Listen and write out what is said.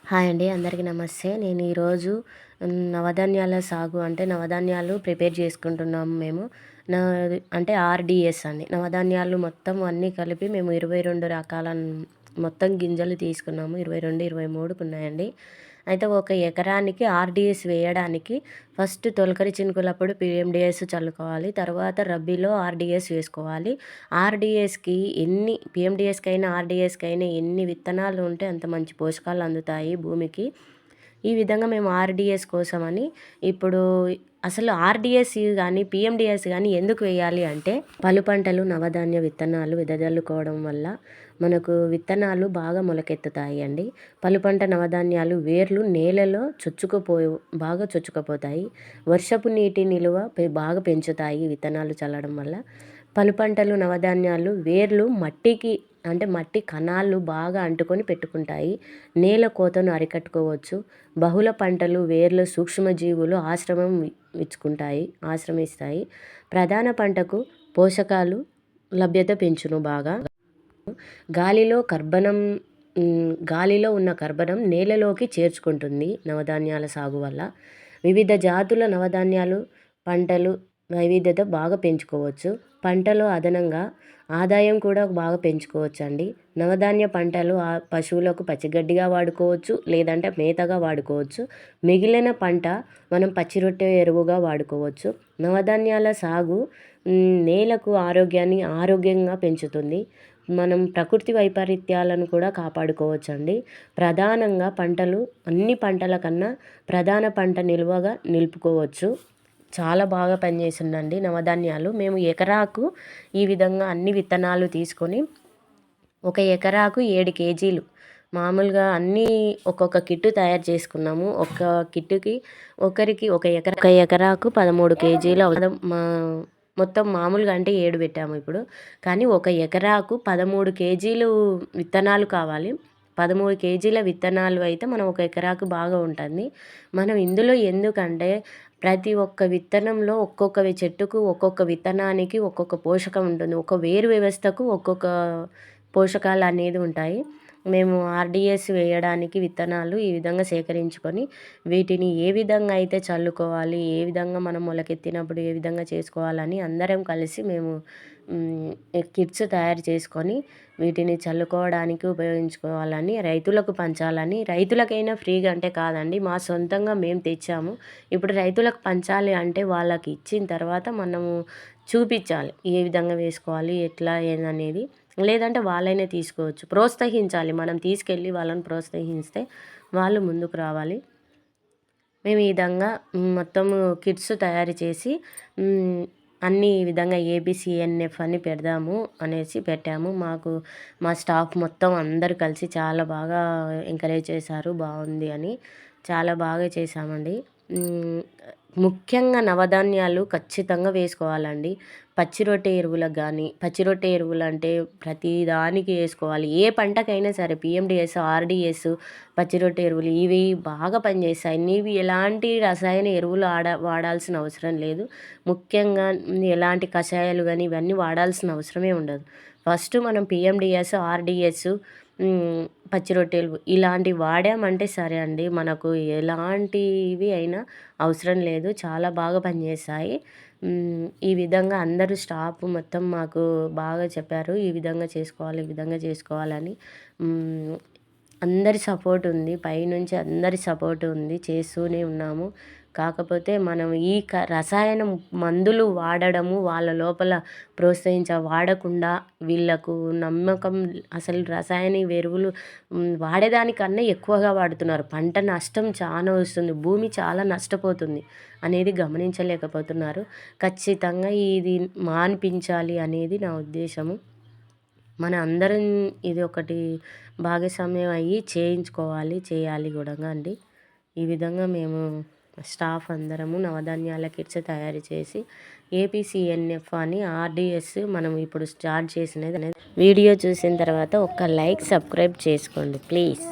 Hi అండి, అందరికీ నమస్తే. నేను ఈరోజు నవధాన్యాల సాగు అంటే నవధాన్యాలు ప్రిపేర్ చేసుకుంటున్నాము మేము. నా అంటే ఆర్‌డీఎస్ అండి. నవధాన్యాలు మొత్తం అన్నీ కలిపి మేము 22 రకాల మొత్తం గింజలు తీసుకున్నాము. 22, 23 ఉన్నాయండి. అయితే ఒక ఎకరానికి ఆర్‌డీఎస్ వేయడానికి ఫస్ట్ తొలకరి చినుకులప్పుడు పీఎండీఎస్ చల్లుకోవాలి. తర్వాత రబీలో ఆర్‌డీఎస్ వేసుకోవాలి. ఆర్‌డీఎస్‌కి పీఎండీఎస్‌కైనా ఆర్‌డీఎస్‌కైనా ఎన్ని విత్తనాలు ఉంటే అంత మంచి పోషకాలు అందుతాయి భూమికి. ఈ విధంగా మేము ఆర్‌డీఎస్ కోసమని ఇప్పుడు అసలు ఆర్‌డీఎస్ గానీ, పీఎండీఎస్ గానీ ఎందుకు వేయాలి అంటే, పలు పంటలు నవధాన్య విత్తనాలు వెదజల్లుకోవడం వల్ల మనకు విత్తనాలు బాగా మొలకెత్తుతాయి అండి. పలు పంట నవధాన్యాలు వేర్లు నేలలో బాగా చొచ్చుకుపోతాయి. వర్షపు నీటి నిలువ బాగా పెంచుతాయి విత్తనాలు చల్లడం వల్ల. పలు పంటలు నవధాన్యాలు వేర్లు మట్టి కణాలు బాగా అంటుకొని పెట్టుకుంటాయి. నేల కోతను అరికట్టుకోవచ్చు. బహుళ పంటలు వేర్ల సూక్ష్మజీవులు ఆశ్రమిస్తాయి. ప్రధాన పంటకు పోషకాలు లభ్యత పెంచును బాగా. గాలిలో ఉన్న కర్బనం నేలలోకి చేర్చుకుంటుంది నవధాన్యాల సాగు వల్ల. వివిధ జాతుల నవధాన్యాలు పంటలు వైవిధ్యత బాగా పెంచుకోవచ్చు. పంటలో అదనంగా ఆదాయం కూడా బాగా పెంచుకోవచ్చండి. నవధాన్య పంటలు పశువులకు పచ్చిగడ్డిగా వాడుకోవచ్చు, లేదంటే మేతగా వాడుకోవచ్చు. మిగిలిన పంట మనం పచ్చి రొట్టె ఎరువుగా వాడుకోవచ్చు. నవధాన్యాల సాగు నేలకు ఆరోగ్యంగా పెంచుతుంది. మనం ప్రకృతి వైపరీత్యాలను కూడా కాపాడుకోవచ్చండి. ప్రధానంగా అన్ని పంటల కన్నా ప్రధాన పంట నిల్వగా నిలుపుకోవచ్చు. చాలా బాగా పనిచేసిందండి నవధాన్యాలు. మేము ఎకరాకు ఈ విధంగా అన్ని విత్తనాలు తీసుకొని ఒక ఎకరాకు 7 కేజీలు మామూలుగా అన్నీ ఒక్కొక్క కిట్టు తయారు చేసుకున్నాము. ఒక కిట్టుకి ఒక ఎకరాకు 13 కేజీలు మొత్తం మామూలుగా అంటే 7 పెట్టాము ఇప్పుడు. కానీ ఒక ఎకరాకు 13 కేజీలు విత్తనాలు కావాలి. 13 కేజీల విత్తనాలు అయితే మనం ఒక ఎకరాకు బాగా ఉంటుంది. మనం ఇందులో ఎందుకంటే ప్రతి ఒక్క విత్తనంలో ఒక్కొక్క చెట్టుకు ఒక్కొక్క విత్తనానికి ఒక్కొక్క పోషకం ఉంటుంది. ఒక వేరు వ్యవస్థకు ఒక్కొక్క పోషకాలు అనేది ఉంటాయి. మేము ఆర్‌డీఎస్ వేయడానికి విత్తనాలు ఈ విధంగా సేకరించుకొని వీటిని ఏ విధంగా అయితే చల్లుకోవాలి, ఏ విధంగా మనం మొలకెత్తినప్పుడు ఏ విధంగా చేసుకోవాలని అందరం కలిసి మేము కిట్స్ తయారు చేసుకొని వీటిని చల్లుకోవడానికి ఉపయోగించుకోవాలని, రైతులకు పంచాలని. రైతులకైనా ఫ్రీగా అంటే కాదండి, మా సొంతంగా మేము తెచ్చాము. ఇప్పుడు రైతులకు పంచాలి అంటే వాళ్ళకి ఇచ్చిన తర్వాత మనము చూపించాలి ఏ విధంగా వేసుకోవాలి, ఎట్లా ఏందనేది. లేదంటే వాళ్ళైనా తీసుకోవచ్చు. ప్రోత్సహించాలి. మనం తీసుకెళ్ళి వాళ్ళని ప్రోత్సహిస్తే వాళ్ళు ముందుకు రావాలి. మేము ఈ విధంగా మొత్తము కిట్స్ తయారు చేసి అన్ని ఈ విధంగా ఏబిసిఎన్ఎఫ్ అని పెడదాము అనేసి పెట్టాము. మా స్టాఫ్ మొత్తం అందరూ కలిసి చాలా బాగా ఎంకరేజ్ చేశారు. బాగుంది అని చాలా బాగా చేశామండి. ముఖ్యంగా నవధాన్యాలు ఖచ్చితంగా వేసుకోవాలండి. పచ్చి రొట్టె ఎరువులు అంటే ప్రతి దానికి వేసుకోవాలి. ఏ పంటకైనా సరే పీఎండీఎస్, ఆర్‌డీఎస్, పచ్చి రొట్టె ఎరువులు ఇవి బాగా పనిచేస్తాయి. ఇవి ఎలాంటి రసాయన ఎరువులు వాడాల్సిన అవసరం లేదు. ముఖ్యంగా ఎలాంటి కషాయాలు కానీ ఇవన్నీ వాడాల్సిన అవసరమే ఉండదు. ఫస్ట్ మనం పీఎండీఎస్, ఆర్‌డీఎస్, పచ్చి రొట్టెలు ఇలాంటివి వాడామంటే సరే అండి, మనకు ఎలాంటివి అయినా అవసరం లేదు. చాలా బాగా పనిచేస్తాయి. ఈ విధంగా అందరూ స్టాఫ్ మొత్తం మాకు బాగా చెప్పారు. ఈ విధంగా చేసుకోవాలని. అందరి సపోర్ట్ ఉంది. పైనుంచి అందరి సపోర్ట్ ఉంది. చేస్తూనే ఉన్నాము. కాకపోతే మనం ఈ రసాయన మందులు వాడడము వాళ్ళ లోపల వాడకుండా వీళ్ళకు నమ్మకం, అసలు రసాయన ఎరువులు వాడేదానికన్నా ఎక్కువగా వాడుతున్నారు. పంట నష్టం చాలా వస్తుంది. భూమి చాలా నష్టపోతుంది అనేది గమనించలేకపోతున్నారు. ఖచ్చితంగా ఇది మాన్పించాలి అనేది నా ఉద్దేశము. మన అందరం ఇది ఒకటి భాగస్వామ్యం అయ్యి చేయాలి కూడా అండి. ఈ విధంగా మేము స్టాఫ్ అందరము నవధాన్యాల కిట్స్ తయారు చేసి ఏపీసీఎన్ఎఫ్ అని ఆర్‌డీఎస్ మనం ఇప్పుడు స్టార్ట్ చేసినది అనేది వీడియో చూసిన తర్వాత ఒక లైక్, సబ్స్క్రైబ్ చేసుకోండి ప్లీజ్.